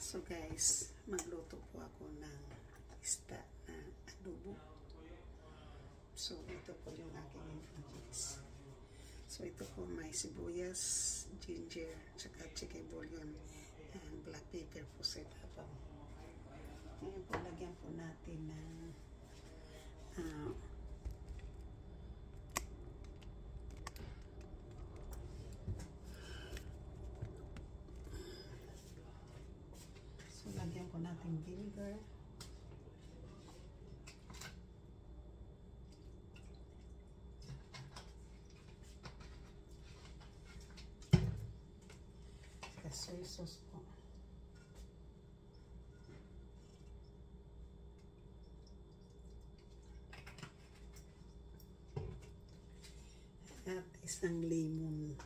So guys, magluto po ako ng isda na adobo. So ito po yung aking ingredients. So ito po may sibuyas, ginger, tsaka chicken bouillon, and black pepper po sa ibabaw. Ngayon po lagyan po natin ng lagyan ko natin vinegar. Saka soy sauce po. At isang lemon.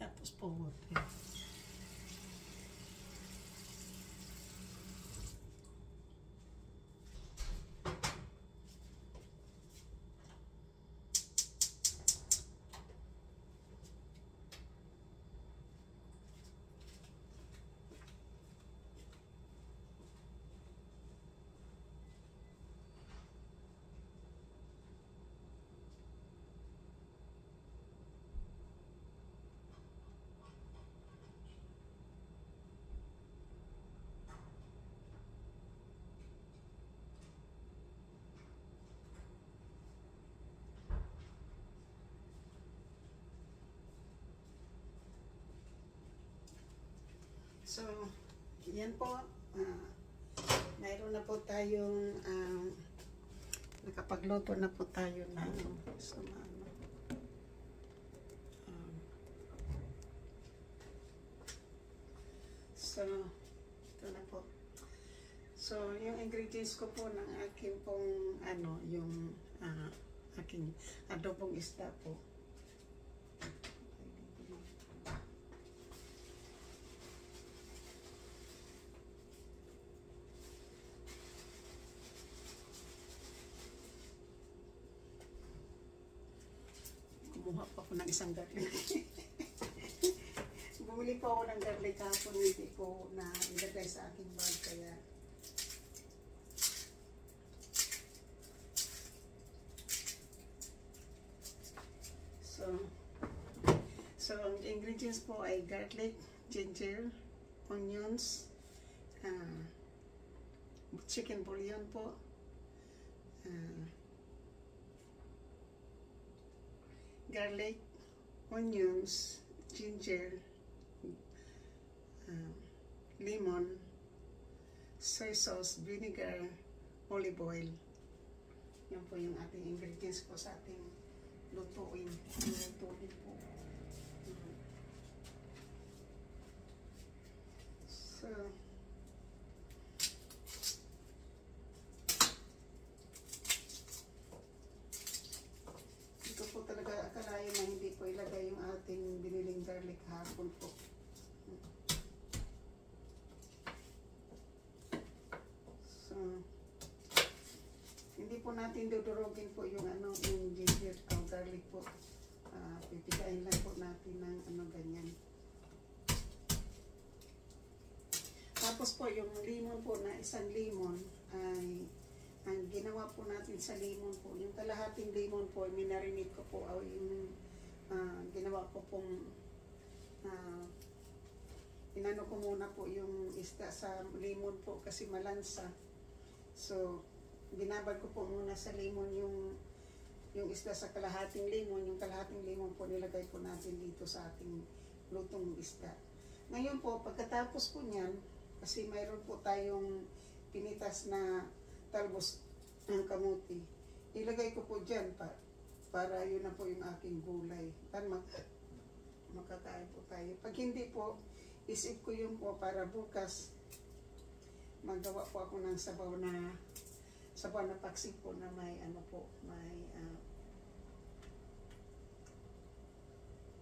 Tapos po water. So, yan po. Mayroon na po tayong nakapagluto na po tayo ng so, ito na po. So, yung ingredients ko po ng aking pong yung aking adobong isda po. Kumuha pa ako ng isang garlic. Bumili po ako ng garlic hapon, hindi ko na ilagay sa aking bag, kaya so ang ingredients po ay garlic, ginger, onions, chicken bouillon po, garlic, onions, ginger, lemon, soy sauce, vinegar, olive oil. Yan po yung ating ingredients po sa ating lutuin. Lutuin po. So, ito po talaga akalain na hindi po ilagay yung ating biniling garlic hapon po. So, hindi po natin dudurugin po yung yung ginger o garlic po. Pipigain lang po natin ng ganyan. Tapos po yung lemon po na isang lemon ay ang ginawa po natin sa lemon po, yung kalahating lemon po, minarinate ko po, o yung ginawa ko pong inano ko muna po yung isda sa lemon po kasi malansa. So, binabad ko po muna sa lemon yung isda sa kalahating lemon. Yung kalahating lemon po nilagay po natin dito sa ating lutong isda. Ngayon po, pagkatapos po niyan, kasi mayroon po tayong pinitas na talbos ng kamuti, ilagay ko po dyan para yun na po yung aking gulay. Para makakain po tayo. Pag hindi po, isip ko yun po para bukas magawa po ako ng sabaw na sa buwan na paksi po na may ano po, may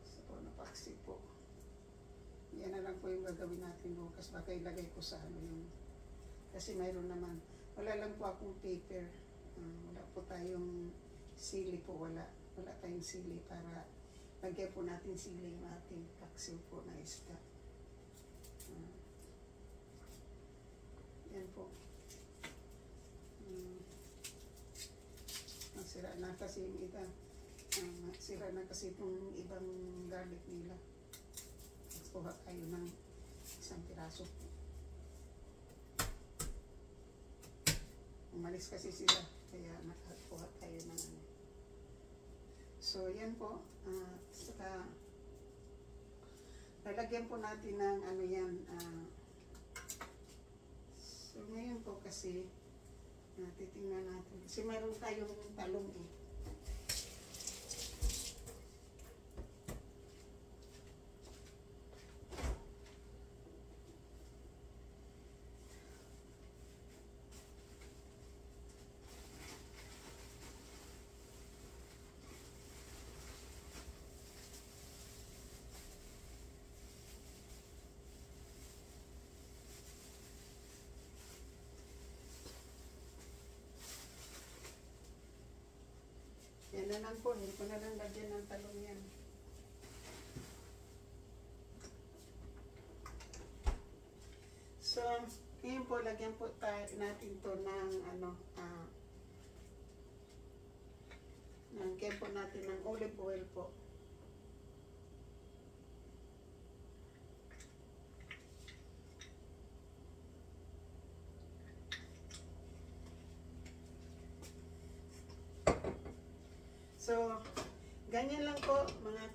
sa buwan na paksi po. Yan na lang po yung gagawin natin bukas. Baka ilagay ko sa ano yung, kasi mayroon naman, wala lang po akong paper. Wala po tayong sili po, wala tayong sili para lagyan po natin sili yung ating paksiw po na isda. Yan po. Sira na kasi yung iba. Sira na kasi itong ibang garlic nila. Kuha tayo ng isang piraso po. Umalis kasi sila. Kaya nakakuha tayo ng ano. So, yan po. Saka, lalagyan po natin ng ano yan. So, ngayon po kasi, titingnan natin. Kasi mayroon tayong talong eh. Yan na lang po, hindi ko na lang lagyan ng talong yan. So, ngayon po, lagyan po natin to ng ano, lagyan po natin ng olive oil po. So, ganyan lang po mga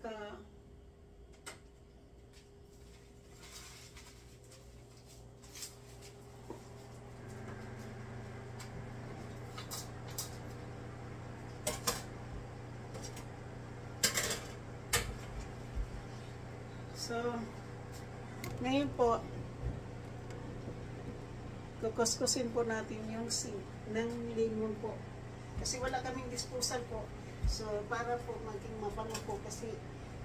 So, ngayon po, kukuskusin po natin yung sink ng lemon po. Kasi wala kaming disposal po. So, para po maging mabango po kasi,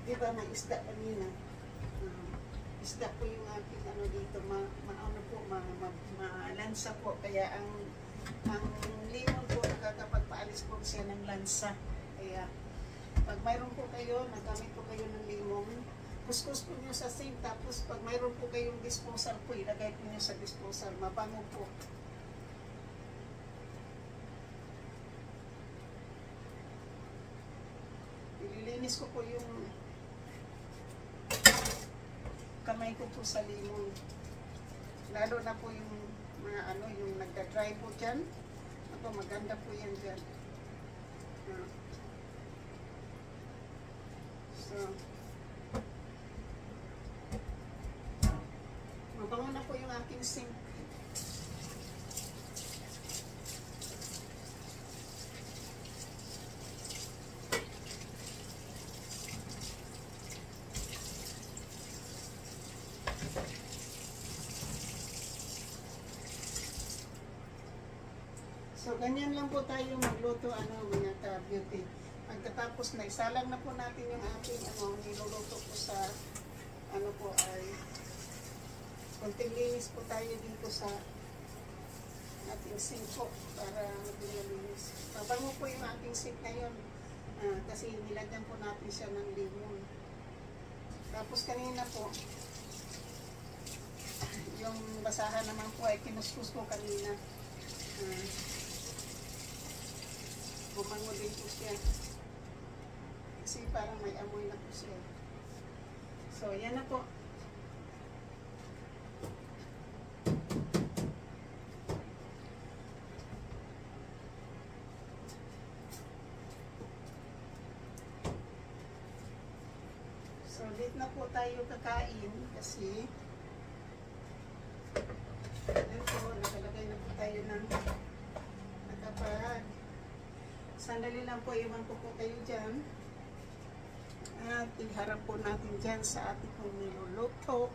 di ba, may isda kanina. Isda po yung ating ano dito, malansa po. Kaya ang lemon po, nakakapagpaalis po siya ng lansa. Kaya, pag mayroon po kayo, nagamit po kayo ng lemon, kuskus po nyo sa sink. Tapos, pag mayroon po kayong disposal po, ilagay po nyo sa disposal. Mabango po. Ililinis ko po yung kamay ko po sa limon. Lalo na po yung mga ano, yung nagda-dry po dyan. Ako, maganda po yan dyan. So, mabango na po yung aking sink. So, ganyan lang po tayo magluto, mga ka-beauty. Pagkatapos na, isalang na po natin yung ating, niluluto po sa, po ay, konting linis po tayo dito sa ating sink po, para maging linis. Mabango po yung ating sink ngayon, kasi nilagyan po natin siya ng lemon. Tapos kanina po, yung basahan naman po ay kinuskus ko kanina. Bumango din po siya. Kasi parang may amoy na po siya. So, yan na po. So, dito na po tayo kakain kasi ito, nakalagay na po tayo ng nakapag. Sandali lang po, iwan ko po kayo dyan. At iharap po natin dyan sa ating pong niluluto.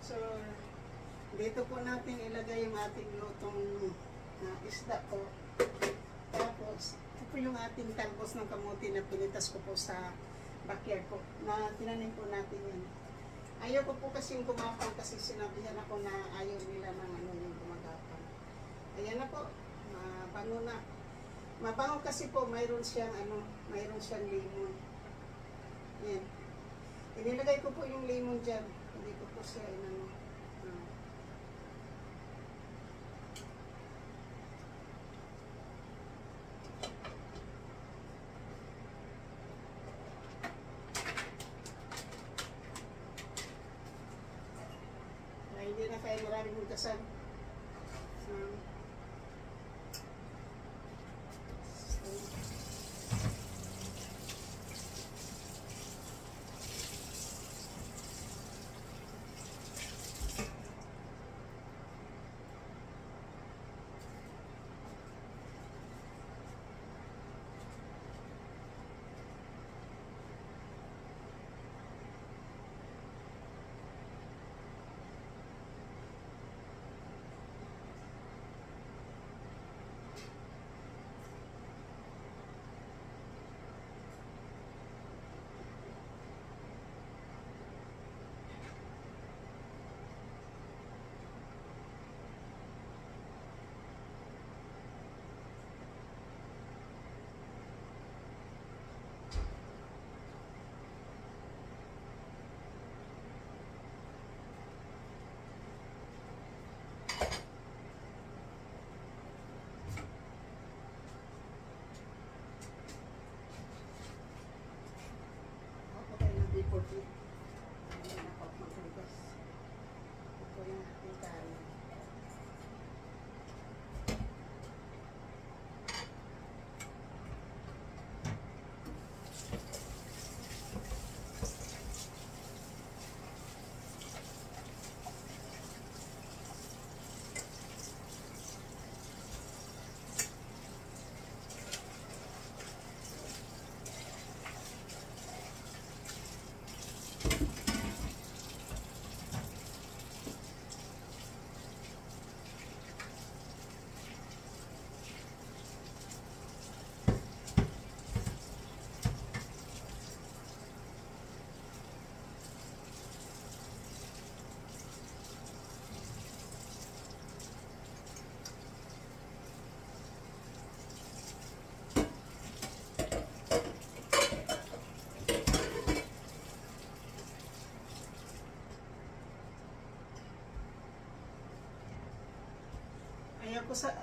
So, dito po natin ilagay yung ating lutong isda po. Tapos, ito po yung ating talbos ng kamuti na pinitas ko po sa backyard po. Na tinanim po natin yan. Ayaw ko po kasi yung gumapang kasi sinabihan ako na ayaw nila ng ano yung gumagapang. Ayan na po. Mabango na. Mabango kasi po, mayroon siyang lemon. Yan. Inilagay ko po yung lemon dyan. Hindi ko po siya inano. Hindi na kaya maraming hutasan.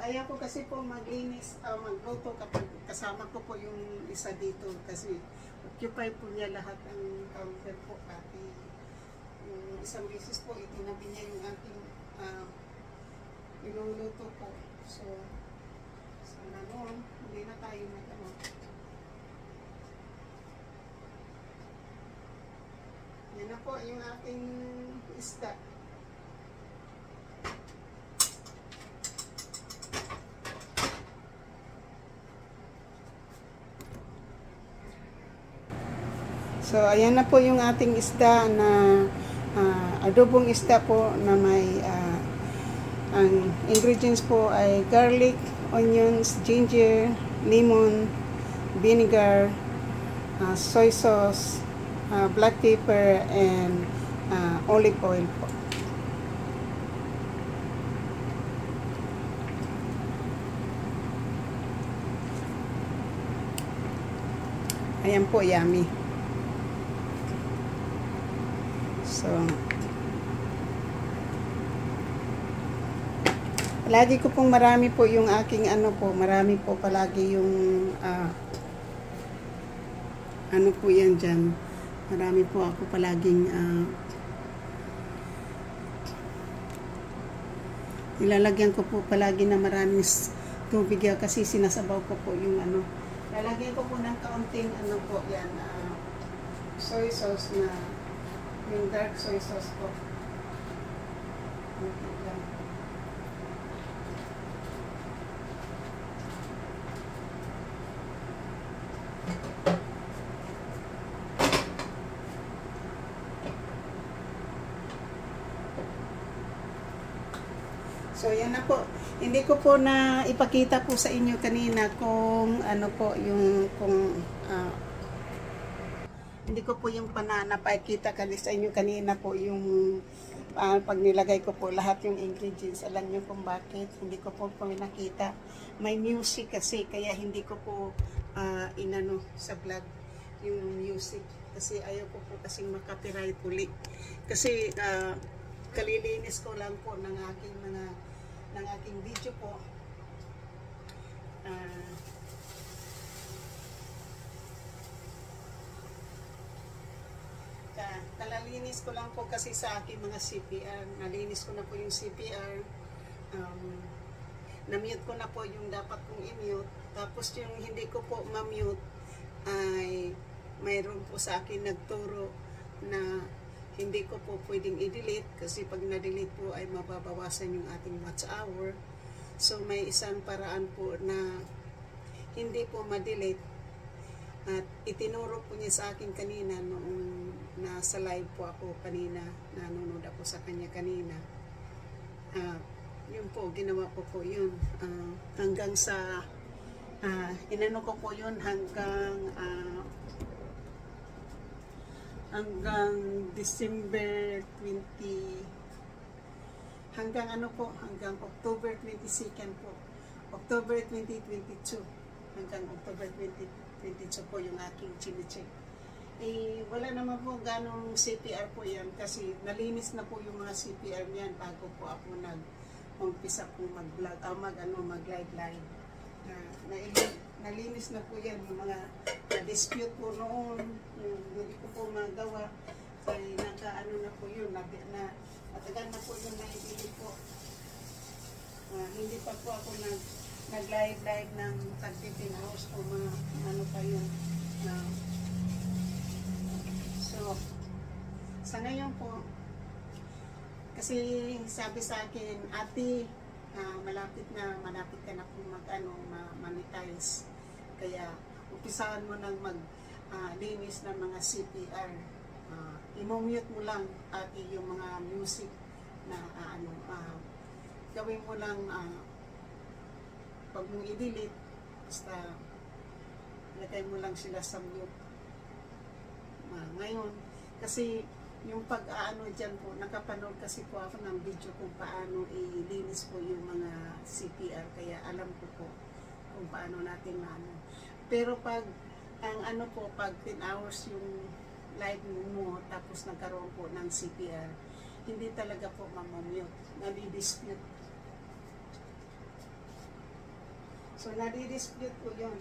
Ayaw ko kasi po maglinis, magluto kapag kasama ko po yung isa dito kasi occupy po niya lahat ang counter po. Pati yung isang beses po itinabi niya yung ating iluluto po. So, sana noon, hindi na tayo mag-ano. Yan na po yung ating isda. So, ayan na po yung ating isda na adobong isda po na may ang ingredients po ay garlic, onions, ginger, lemon, vinegar, soy sauce, black pepper, and olive oil po. Ayan po, yummy. So, palagi ko pong marami po yung aking marami po palagi yung ano po yan dyan. Marami po ako palaging nilalagyan ko po palagi na maraming tubig kasi sinasabaw ko po yung lalagyan ko po ng kaunting po yan, soy sauce na yung dark soy sauce po. Okay lang. So yan na po. Hindi ko po na ipakita po sa inyo kanina kung ano po yung hindi ko po yung napakita sa inyo kanina po yung pag nilagay ko po lahat yung ingredients. Alam niyo kung bakit hindi ko po nakita. May music kasi kaya hindi ko po inano sa vlog yung music kasi ayaw ko po kasing makapiright uli. Kasi kalilinis ko lang po ng aking video po. Kalalinis ko lang po kasi sa aking mga CPR. Nalinis ko na po yung CPR. Na-mute ko na po yung dapat kong i-mute. Tapos yung hindi ko po ma-mute ay mayroon po sa akin nagturo na hindi ko po pwedeng i-delete kasi pag na-delete po ay mababawasan yung ating watch hour. So may isang paraan po na hindi po ma-delete at itinuro po niya sa akin kanina noong nasa live po ako kanina, nanonood ako sa kanya kanina. Yun po, ginawa ko po yun hanggang sa inano ko po yun hanggang December 20 hanggang ano po, hanggang October 22nd po. October 2022 hanggang October 2022 po yung aking chine-check. Wala naman po ganong CPR po yan kasi nalinis na po yung mga CPR niyan bago po ako nag-umpisa po mag-vlog, mag-live. Nalinis na po yan yung mga na-dispute po noon, yung hindi ko po magawa ay naka-ano na po yun, matagal na po yung naibili po. Hindi pa po ako nag-live ng tag-15 hours po ano pa yun. So, sa ngayon po, kasi sabi sa akin, ate, malapit ka na po monetize. Kaya, umpisahan mo nang linis ng mga CPR. I-mute mo lang ate yung mga music na gawin mo lang pag mong i-delete, basta lagay mo lang sila sa mute. Ngayon, kasi yung pag-aano dyan po, nakapanood kasi po ako ng video kung paano i-linis po yung mga CPR, kaya alam ko po kung paano natin Pero pag, pag 10 hours yung live mo, tapos nagkaroon po ng CPR, hindi talaga po mamamute, nadi-dispute. So, nadi-dispute po yun.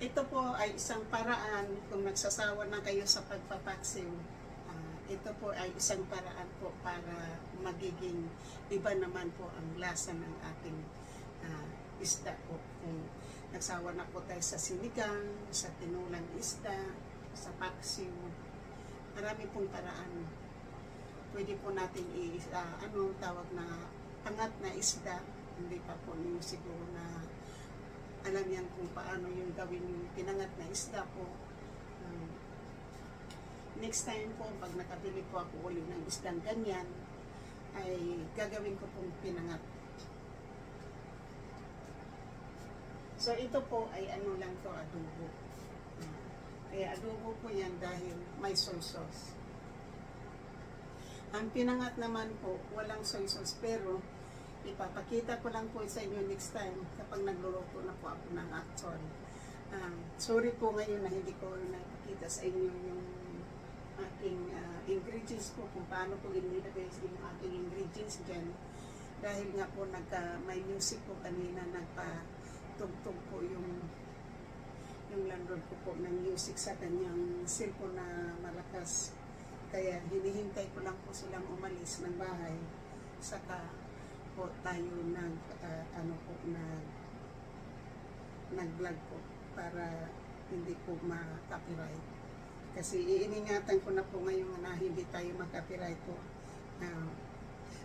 Ito po ay isang paraan kung nagsasawa na kayo sa pagpapaksim. Ito po ay isang paraan po para magiging iba naman po ang lasa ng ating isda po. Kung nagsawa na po tayo sa sinigang, sa tinulang isda, sa paksim, marami pong paraan. Pwede po natin tawag na pangat na isda, hindi pa po niyo siguro na alam yan kung paano yung gawin yung pinangat na isda po. Next time po, pag nakabili po ako ulit ng isdang ganyan, ay gagawin ko pong pinangat. So ito po ay lang to, adobo. Kaya adobo po yan dahil may soy sauce. Ang pinangat naman po, walang soy sauce, pero ipapakita ko lang po sa inyo next time kapag nagluluto na po ako ng actual. Sorry po ngayon na hindi ko nakikita sa inyo yung aking ingredients po, kung paano ko inilagay yung aking ingredients dyan. Dahil nga po may music po kanina, nagpatugtog po yung landlord ko po ng music sa kanyang cellphone na malakas. Kaya hinihintay ko lang po silang umalis ng bahay. Saka po tayo ano po, nag-vlog po para hindi po ma-copyright. Kasi iiningatan ko na po ngayon na hindi tayo ma-copyright po.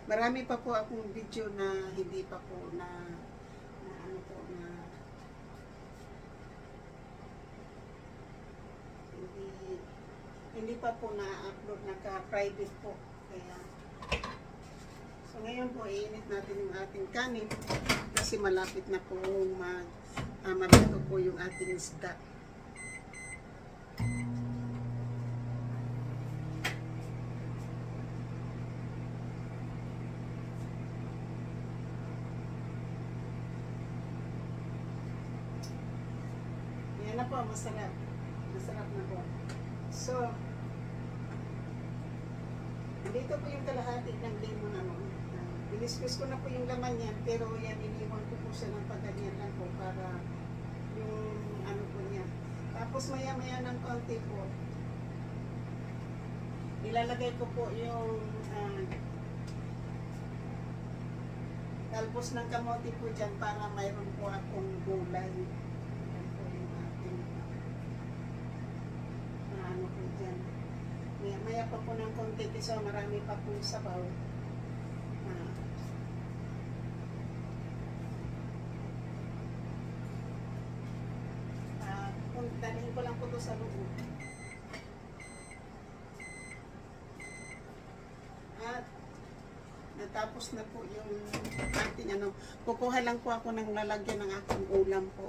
Marami pa po akong video na hindi pa po ano po hindi pa po na-upload, naka-private po. Kaya so ngayon po iinit natin yung ating kanin kasi malapit na po maluto po yung ating isda. Yan na po, masarap. Masarap na po. So, dito po yung kalahati ng lemon ano. Bilis-bis ko na po yung laman yan, pero yan iniwan ko po siya ng pagganyan lang po para yung ano po niya. Tapos maya-maya ng konti po, ilalagay ko po yung talbos ng kamote po dyan para mayroon po akong gulay. Yan po yung ating ano po dyan. Maya pa po ng konti kasi marami pa po sabaw. Dalhin ko lang po ito sa loob. At natapos na po yung ating ano. Kukuha lang po ako ng lalagyan ng aking ulam po.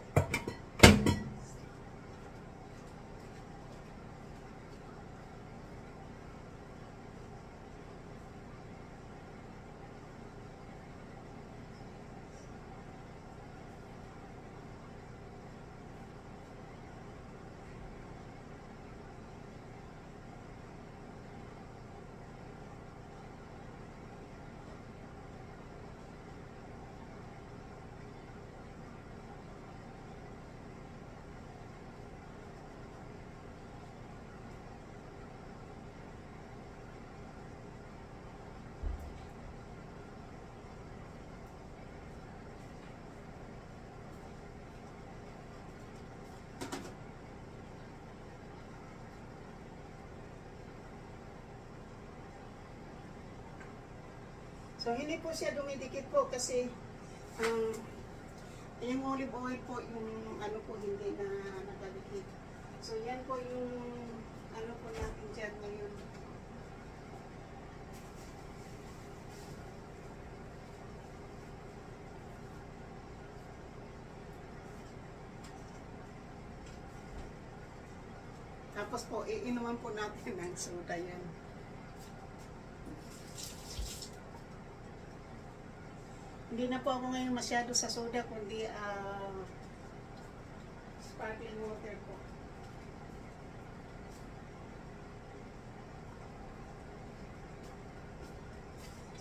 So, hindi po siya dumidikit po kasi yung olive oil po, yung ano po, hindi na nakadikit. So, yan po yung ano po natin dyan ngayon. Tapos po, iinuman po natin ng soda yan. Hindi na po ako ngayon masyado sa soda, kundi sparkling water po.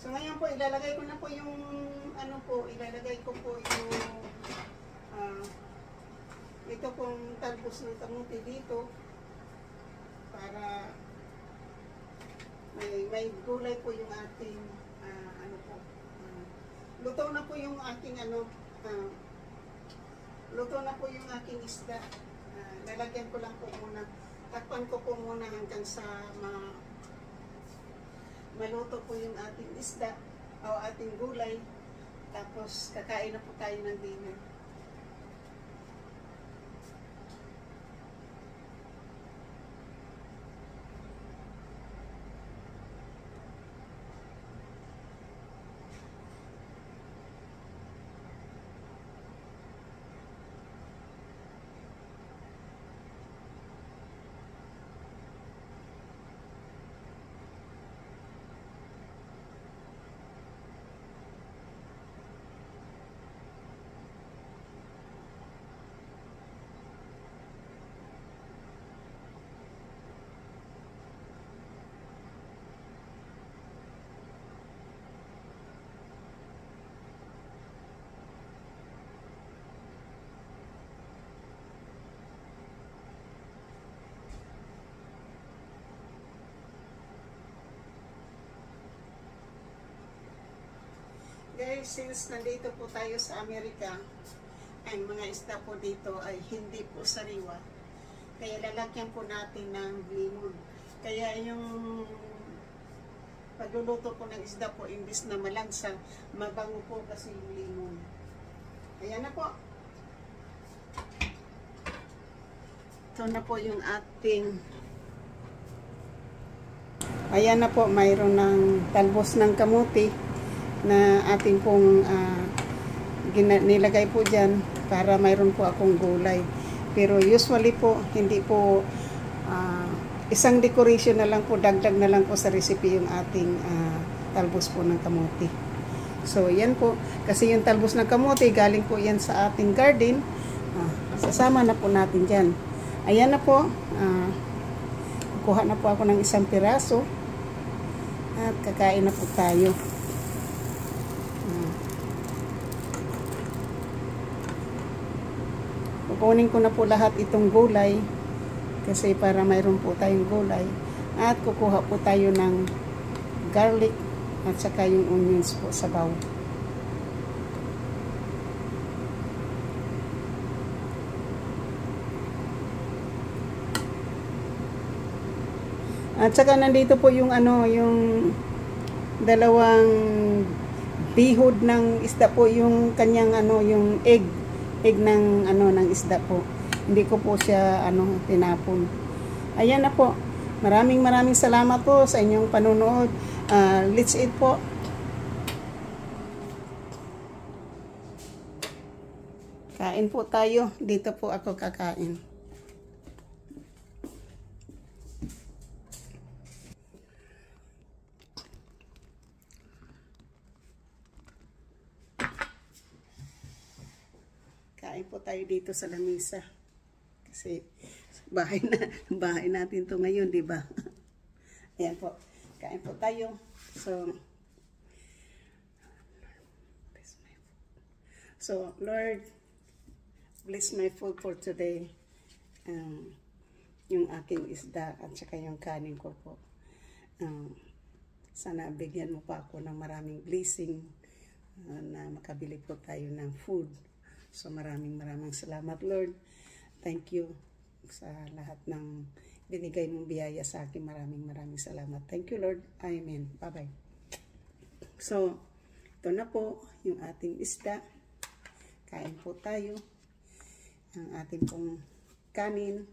So ngayon po, ilalagay ko na po yung ano po, ilalagay ko po yung ito pong talbos ng kamote dito para may gulay po yung ating ano po. Luto na po yung aking ano, luto na po yung aking isda. Lalagyan ko lang po muna. Takpan ko po muna hanggang sa maluto po yung ating isda o ating gulay. Tapos kakain na po tayo ng dinner. since nandito po tayo sa Amerika, ang mga isda po dito ay hindi po sariwa. Kaya lalagyan po natin ng limon. Kaya yung pagluluto po ng isda po, imbis na malansa, mabango po kasi yung limon. Ayan na po. Ito na po yung ating, ayan na po, mayroon ng talbos ng kamuti na ating pong nilagay po dyan para mayroon po akong gulay. Pero usually po, hindi po isang decoration na lang po, dagdag na lang po sa recipe yung ating talbos po ng kamuti. So yan po, kasi yung talbos ng kamuti galing po yan sa ating garden. Sasama na po natin dyan. Ayan na po, kukuha na po ako ng isang piraso at kakain na po tayo. Kukunin ko na po lahat itong gulay kasi para mayroon po tayong gulay, at kukuha po tayo ng garlic at saka yung onions po sa baw. At saka nandito po yung yung dalawang bihod ng isda po, yung kanyang yung egg ng ng isda po. Hindi ko po siya tinapon. Ayan na po. Maraming salamat po sa inyong panonood. Let's eat po. Kain po tayo. Dito po ako kakain. Kain po tayo dito sa lamesa. Kasi bahay natin to ngayon, di ba? Ayan po. Kain po tayo. So Lord, bless my food for today. Yung aking isda at saka yung kanin ko po. Sana bigyan mo pa ako ng maraming blessing na makabili po tayo ng food. So maraming salamat, Lord. Thank you sa lahat ng binigay mong biyaya sa akin. Maraming salamat. Thank you, Lord. Amen. Bye-bye. So, ito na po yung ating isda. Kain po tayo. Ang ating pong kanin.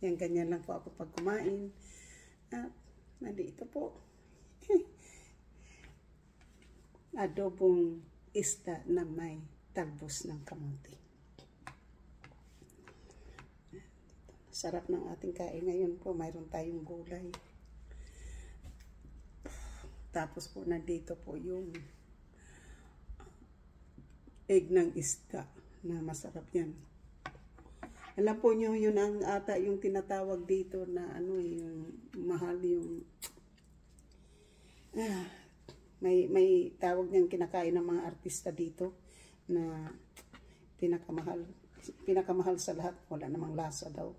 Yan, ganyan lang po ako pag kumain. At nandito po. Adobong isda na may talbos ng kamuti. Sarap ng ating kain ngayon po. Mayroon tayong gulay. Tapos po nandito po yung egg ng isda na masarap yan. Alam po nyo, yun ang ata yung tinatawag dito na yung mahal yung may tawag niyang kinakain ng mga artista dito na pinakamahal sa lahat, wala namang lasa daw.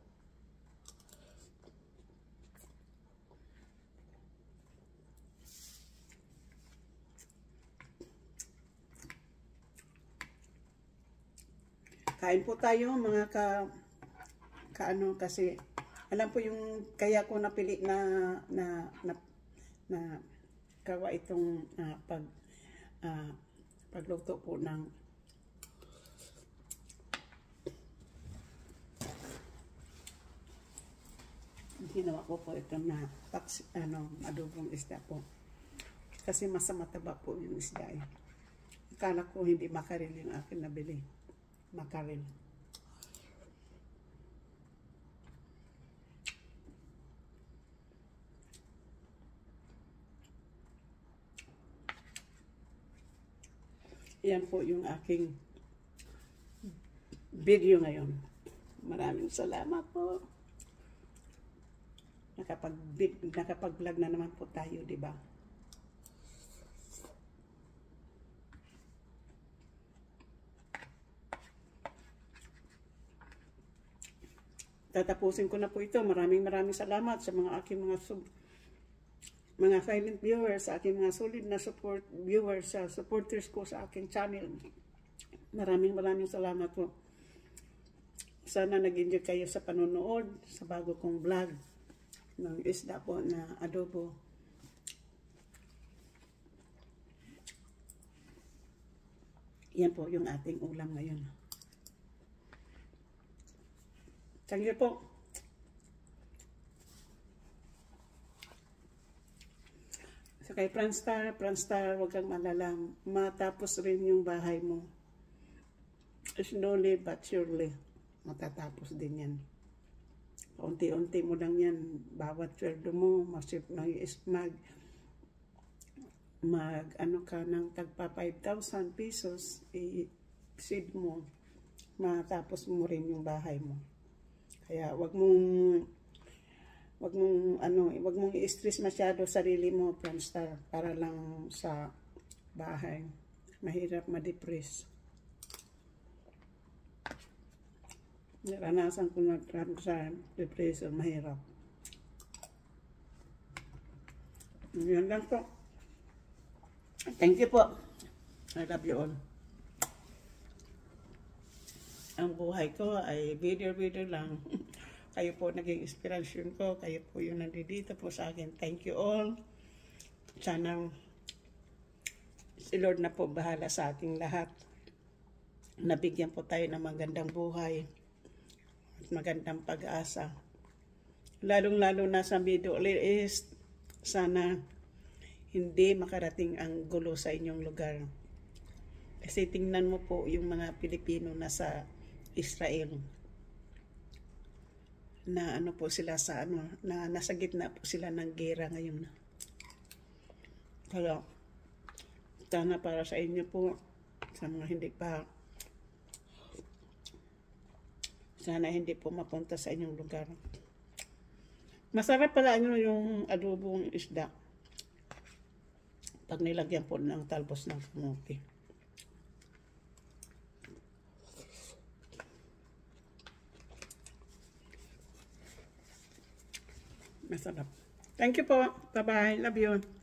Kain po tayo mga kasi alam po yung kaya ko napili na gawa itong pagluto po ng ginawa ko po ito na adobong isda po. Kasi mas mataba po yung isda eh. Akala ko hindi makarel yung akin nabili. Makarel. Yan po yung aking video ngayon. Maraming salamat po. Nakapag-vlog na naman po tayo, di ba? Tatapusin ko na po ito. Maraming salamat sa mga aking mga mga silent viewers, sa aking mga solid na support viewers, sa supporters ko sa aking channel. Maraming salamat po. Sana nag-enjoy kayo sa panonood sa bago kong vlog ng isda po na adobo. Yan po yung ating ulam ngayon. Thank you po. So kay Franstar, huwag kang malala. Matapos rin yung bahay mo. Slowly but surely, matatapos din yan. Unti-unti mo lang yan. Bawat sweldo mo, ano ka ng tagpa 5,000 pesos, i-seed mo, matapos mo rin yung bahay mo. Kaya wag mong i-stress masyado sarili mo, Franstar, para lang sa bahay. Mahirap ma-depress. Naranasan ko na sa depression, mahirap. Yan lang po. Thank you po. I love you all. Ang buhay ko ay video lang. Kayo po naging inspirasyon ko. Kayo po yung nandito po sa akin. Thank you all. Sana si Lord na po bahala sa ating lahat. Nabigyan po tayo ng magandang buhay at magandang pag-asa. Lalong-lalo na sa Middle East, sana hindi makarating ang gulo sa inyong lugar. Kasi tingnan mo po yung mga Pilipino na sa Israel, na ano po sila sa na nasa gitna po sila ng gera ngayon. Kaya sana para sa inyo po, sa mga hindi pa, sana hindi po mapunta sa inyong lugar. Masarap pala yung adobong isda pag nilagyan po ng talbos ng kamote. Masarap. Thank you po. Bye-bye. Love you.